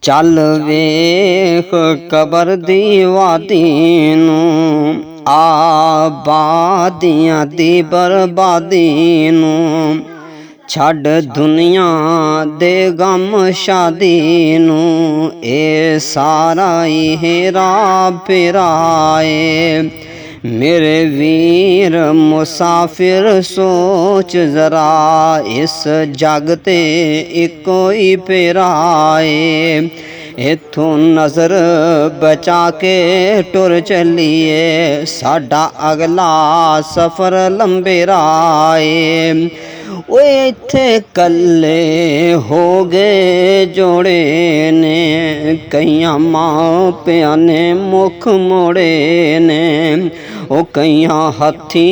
ਚੱਲ ਵੇਖ ਕਬਰ ਦੀ ਵਾਦੀ ਨੂੰ, ਆਬਾਦੀਆਂ ਦੀ ਬਰਬਾਦੀ ਨੂੰ। ਛੱਡ ਦੁਨੀਆ ਦੇ ਗਮ ਸ਼ਾਦੀ ਨੂੰ, ਇਹ ਸਾਰਾ ਹੀ ਹੇਰਾ ਫੇਰਾ ਏ। मेरे वीर मुसाफिर सोच जरा, इस जग ते इको ही फेरा ए। इथों नज़र बचा के टुर चलीए, साडा अगला सफ़र लंबेरा ए। ओए इत्थे कल्ले हो गए जोड़े ने, कईयां मां पिया ने मुख मोड़े ने। ओ कईयां हथी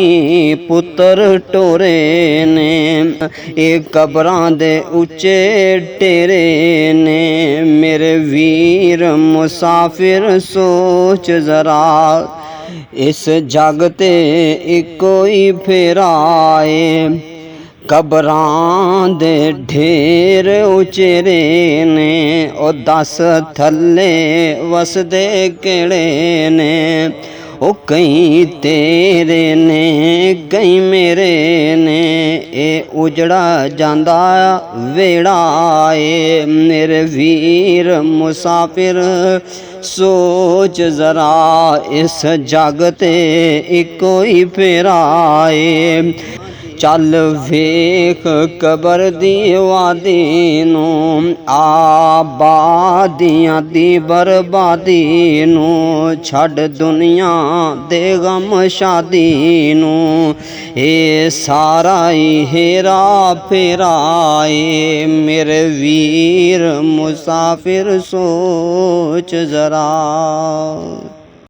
पुत्र टोरे ने, ये कबरां दे उच्चे डेरे ने। मेरे वीर मुसाफिर सोच जरा, इस जग ते इको ही फेरा ए। कबरां दे ढेर उचेरे ने, ओ दस थल्ले वसदे केड़े ने। ओ कई तेरे ने कई मेरे ने, ए उजड़ा जांदा वेड़ा ए। मेरे वीर मुसाफिर सोच जरा, इस जग ते इको ही फेरा ए। ਚੱਲ ਵੇਖ ਕਬਰ ਦੀ ਵਾਦੀ ਨੂੰ, ਆਬਾਦੀਆਂ ਦੀ ਬਰਬਾਦੀ ਨੂੰ। ਛੱਡ ਦੁਨੀਆ ਦੇ ਗਮ ਸ਼ਾਦੀ ਨੂੰ, ਇਹ ਸਾਰਾ ਹੀ ਹੇਰਾ ਫੇਰਾ ਏ। ਮੇਰੇ ਵੀਰ ਮੁਸਾਫਿਰ ਸੋਚ ਜ਼ਰਾ।